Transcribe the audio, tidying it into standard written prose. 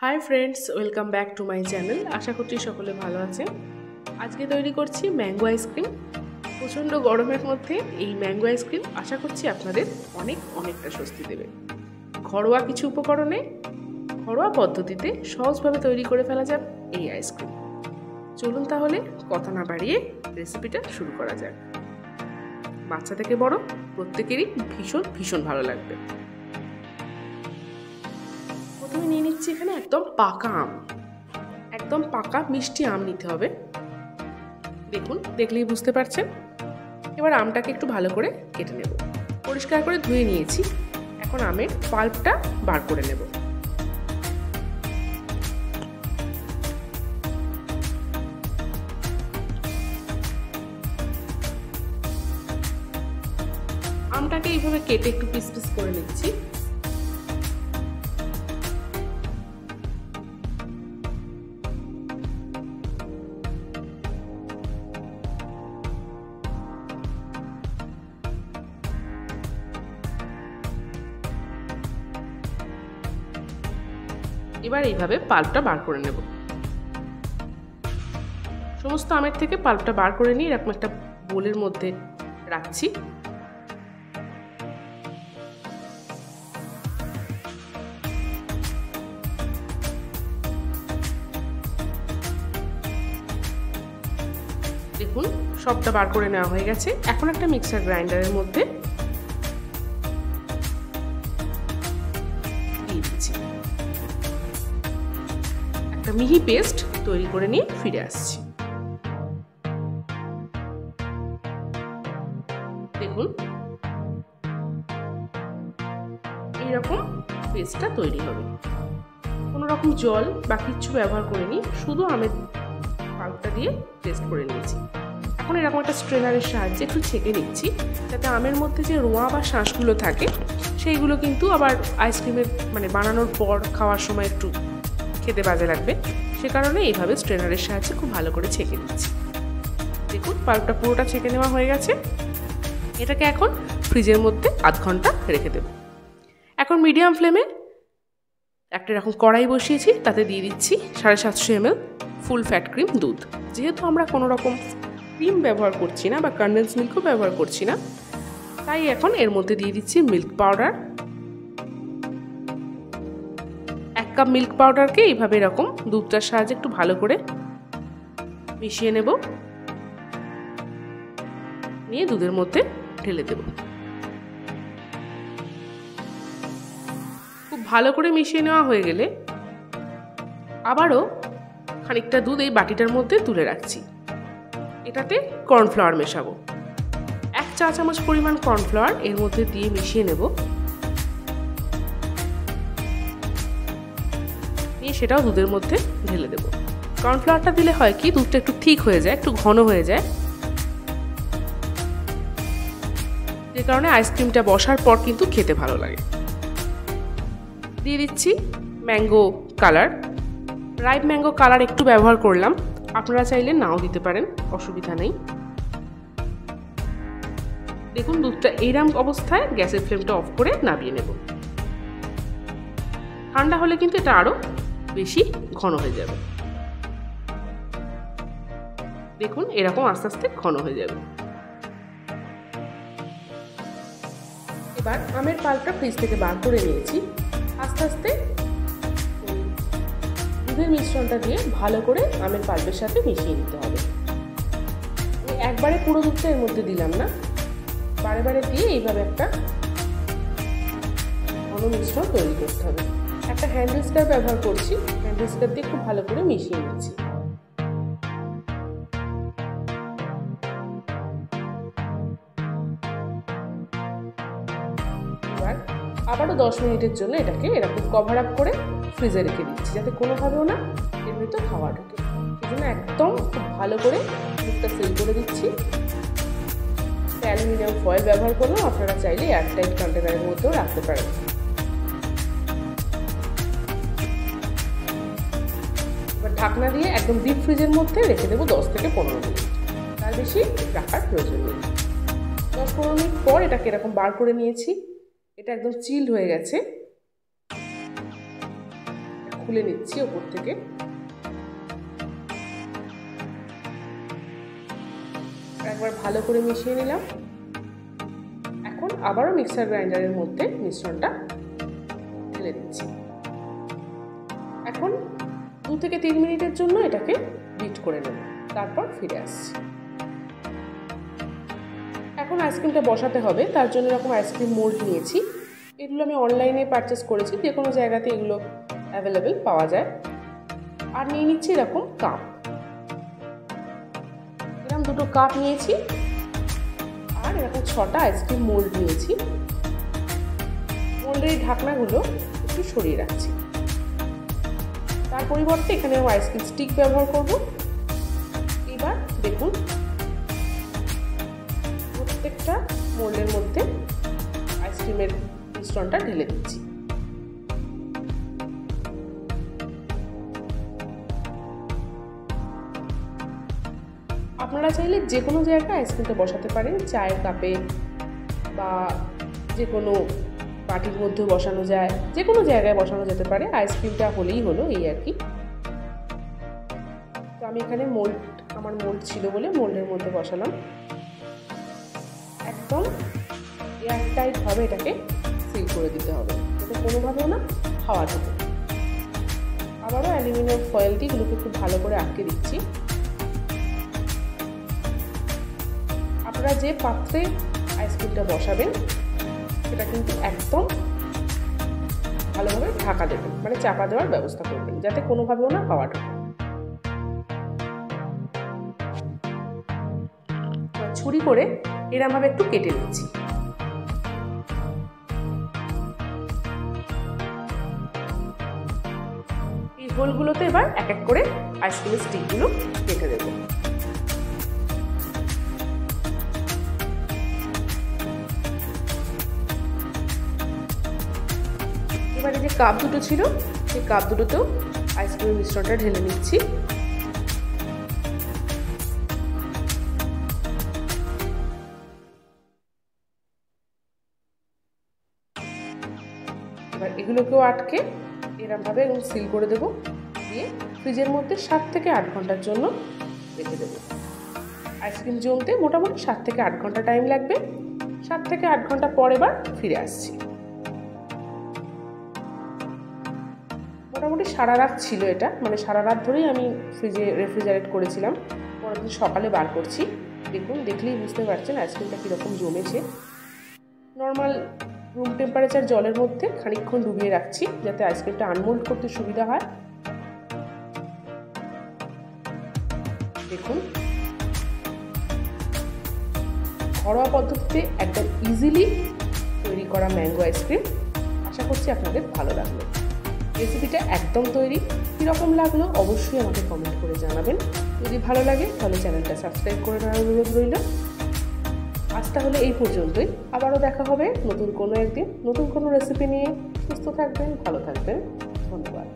High friends, welcome back to my channel. আশা করছি সকলে ভালো আছেন। আজকে তৈরি করছি ম্যাঙ্গো আইসক্রিম। প্রচণ্ড গরমের মধ্যে এই ম্যাঙ্গো আইসক্রিম আশা করছি আপনাদের অনেকটা স্বস্তি দেবে। ঘরোয়া কিছু উপকরণে ঘরোয়া পদ্ধতিতে সহজভাবে তৈরি করে ফেলা যাক এই আইসক্রিম। চলুন তাহলে কথা না বাড়িয়ে রেসিপিটা শুরু করা যাক। বাচ্চা থেকে বড় প্রত্যেকেরই ভীষণ ভালো লাগবে। প্রথমে নিয়ে নিচ্ছি এখানে একদম পাকা আম, একদম পাকা মিষ্টি আম নিতে হবে। দেখুন, দেখলেই বুঝতে পারছেন। এবার আমটাকে একটু ভালো করে কেটে নেব। পরিষ্কার করে ধুয়ে নিয়েছি। এখন আমের পাল্পটা বার করে নেব। আমটাকে এইভাবে কেটে একটু পিস পিস করে নিচ্ছি। এবার এইভাবে পাল্পটা বার করে নেব। সমস্ত আমের থেকে পাল্পটা বার করে নিয়ে এরকম একটা বোলের মধ্যে রাখছি। দেখুন, সবটা বার করে নেওয়া হয়ে গেছে। এখন একটা মিক্সার গ্রাইন্ডারের মধ্যে দিয়ে দিচ্ছি। একটা মিহি পেস্ট তৈরি করে নিয়ে ফিরে আসছি। দেখুন, এইরকম পেস্টটা তৈরি হবে। কোনো রকম জল বা কিচ্ছু ব্যবহার করিনি, শুধু আমের পাল্পটা দিয়ে পেস্ট করে নিয়েছি। এখন এরকম একটা স্ট্রেনারের সাহায্যে একটু ছেঁকে নিচ্ছি, যাতে আমের মধ্যে যে রোঁয়া বা শাঁসগুলো থাকে সেইগুলো কিন্তু আবার আইসক্রিমের বানানোর পর খাওয়ার সময় একটু খেতে বাজে লাগবে। সে কারণে এইভাবে স্ট্রেনারের সাহায্যে খুব ভালো করে ছেঁকে নিচ্ছি। দেখুন, পাল্পটা পুরোটা ছেঁকে নেওয়া হয়ে গেছে। এটাকে এখন ফ্রিজের মধ্যে আধ ঘন্টা রেখে দেব। এখন মিডিয়াম ফ্লেমে একটা এরকম কড়াই বসিয়েছি, তাতে দিয়ে দিচ্ছি 750 ml ফুল ফ্যাট ক্রিম দুধ। যেহেতু আমরা কোনো রকম ক্রিম ব্যবহার করছি না বা কনডেন্স মিল্কও ব্যবহার করছি না, তাই এখন এর মধ্যে দিয়ে দিচ্ছি মিল্ক পাউডার। 1 কাপ মিল্ক পাউডারকে এইভাবে এরকম দুধটার সাহায্যে একটু ভালো করে মিশিয়ে নেব, নিয়ে দুধের মধ্যে ঢেলে দেব। খুব ভালো করে মিশিয়ে নেওয়া হয়ে গেলে আবারও খানিকটা দুধ এই বাটিটার মধ্যে তুলে রাখছি। এটাতে কর্নফ্লাওয়ার মেশাবো। 1 চা চামচ পরিমাণ কর্নফ্লাওয়ার এর মধ্যে দিয়ে মিশিয়ে নেব, নিয়ে সেটাও দুধের মধ্যে ঢেলে দেব। কর্নফ্লাওয়ারটা দিলে হয় কি, দুধটা একটু ঠিক হয়ে যায়, একটু ঘন হয়ে যায়, যে কারণে আইসক্রিমটা বসার পর কিন্তু খেতে ভালো লাগে। দিয়ে দিচ্ছি mango colour. Ripe mango colour একটু ব্যবহার করলাম, আপনারা চাইলে নাও দিতে পারেন, অসুবিধা নেই। দেখুন, দুধটা এইরকম অবস্থায় গ্যাসের ফ্লেমটা অফ করে নামিয়ে নেব। ঠান্ডা হলে কিন্তু এটা আরো বেশি ঘন হয়ে যাবে। দেখুন, এরকম আস্তে আস্তে ঘন হয়ে যাবে। এবার আমের পাল্পটা ফ্রিজ থেকে বার করে নিয়েছি। আস্তে আস্তে দুধের মিশ্রণটা দিয়ে ভালো করে আমের পাল্পের সাথে মিশিয়ে নিতে হবে। একবারে পুরো দুধটা এর মধ্যে দিলাম না, বারে বারে দিয়ে এইভাবে একটা ঘন মিশ্রণ তৈরি করতে হবে। একটা হ্যান্ড হুইস্কার ব্যবহার করছি, হ্যান্ড হুইস্কার দিয়ে খুব ভালো করে মিশিয়ে নিচ্ছি। এবার আবারও 10 মিনিটের জন্য এটাকে এরকম কভার আপ করে ফ্রিজে রেখে দিচ্ছি, যাতে কোনোভাবেও না এর ভিতর হাওয়া ঢোকে। সেজন্য একদম খুব ভালো করে মুখটা সিল করে দিচ্ছি। অ্যালুমিনিয়াম ফয়েল ব্যবহার করলেও আপনারা চাইলে এয়ারটাইট কন্টেনারের মধ্যেও রাখতে পারেন। এবার ঢাকনা দিয়ে একদম ডিপ ফ্রিজের মধ্যে রেখে দেবো 10 থেকে 15 মিনিট। তার বেশি রাখার প্রয়োজন নেই। 10-15 মিনিট পর এটাকে এরকম বার করে নিয়েছি। এটা একদম চিল্ড হয়ে গেছে। খুলে নিচ্ছি ওপর থেকে। একবার ভালো করে মিশিয়ে নিলাম। এখন আবারও মিক্সার গ্রাইন্ডারের মধ্যে মিশ্রণটা ঢেলে দিচ্ছি। এখন 2 থেকে 3 মিনিটের জন্য এটাকে বিট করে নেব, তারপর ফিরে আসছি। এখন আইসক্রিমটা বসাতে হবে, তার জন্য এরকম আইসক্রিম মোল্ড নিয়েছি। এগুলো আমি অনলাইনে পারচেস করেছি, যে কোনো জায়গাতে এগুলো অ্যাভেলেবেল পাওয়া যায়। আর নিয়ে নিচ্ছি এরকম কাপ, এরকম 2টো কাপ নিয়েছি। আর এরকম 6টা আইসক্রিম মোল্ড নিয়েছি। মোল্ডের ঢাকনাগুলো একটু সরিয়ে রাখছি। তার পরিবর্তে এখানে আইসক্রিম স্টিক ব্যবহার করব। এবার দেখুন প্রত্যেকটা মোল্ডের মধ্যে আইসক্রিমের মিশ্রণটা ঢেলে দিচ্ছি। আপনারা চাইলে যে কোনো জায়গায় আইসক্রিমটা বসাতে পারেন, চায়ের কাপে বা যে কোনো বাটির মধ্যে বসানো যায়, যে কোনো জায়গায় বসানো যেতে পারে। আইসক্রিমটা হলেই হলো, এই আর কি। তো আমি এখানে আমার মোল্ড ছিল বলে মোল্ডের মধ্যে বসালাম। একদম এয়ারটাইট ভাবে এটাকে সিল করে দিতে হবে, যাতে কোনোভাবেও না হাওয়া ঢোকে। আবারও অ্যালুমিনিয়াম ফয়েল দিয়ে এগুলোকে খুব ভালো করে আটকে দিচ্ছি। আপনারা যে পাত্রে আইসক্রিমটা বসাবেন সেটা কিন্তু একদম ভালোভাবে ঢাকা দেবেন, মানে চাপা দেওয়ার ব্যবস্থা করবেন, যাতে কোনোভাবেও না হাওয়া ঢোকে। ছুরি করে এরমভাবে একটু কেটে নিচ্ছি। এই হোলগুলোতে এবার এক এক করে আইসক্রিমের স্টিকগুলো কেটে দেবো। এবারে যে কাপ দুটো ছিল সেই কাপ দুটোতেও আইসক্রিমের মিশ্রণটা ঢেলে নিচ্ছি। এবার এগুলোকেও আটকে এরমভাবে এবং সিল করে দেবো, দিয়ে ফ্রিজের মধ্যে 7 থেকে 8 ঘন্টার জন্য রেখে দেবো। আইসক্রিম জমতে মোটামুটি 7 থেকে 8 ঘন্টা টাইম লাগবে। 7 থেকে 8 ঘন্টা পর এবার ফিরে আসছি। মোটামুটি সারা রাত ছিল এটা, মানে সারা রাত ধরেই আমি ফ্রিজে রেফ্রিজারেট করেছিলাম। পরের দিন সকালে বার করছি। দেখুন, দেখলেই বুঝতে পারছেন আইসক্রিমটা কীরকম জমেছে। নর্মাল রুম টেম্পারেচার জলের মধ্যে খানিকক্ষণ ডুবিয়ে রাখছি, যাতে আইসক্রিমটা আনমোল্ড করতে সুবিধা হয়। দেখুন, ঘরোয়া পদ্ধতিতে একদম ইজিলি তৈরি করা ম্যাঙ্গো আইসক্রিম। আশা করছি আপনাদের ভালো লাগলো। রেসিপিটা একদম তৈরি। কীরকম লাগলো অবশ্যই আমাকে কমেন্ট করে জানাবেন। যদি ভালো লাগে তাহলে চ্যানেলটা সাবস্ক্রাইব করে নেওয়ার অনুরোধ রইল। আজ তাহলে এই পর্যন্তই। আবারও দেখা হবে নতুন কোনো একদিন নতুন কোনো রেসিপি নিয়ে। সুস্থ থাকবেন, ভালো থাকবেন। ধন্যবাদ।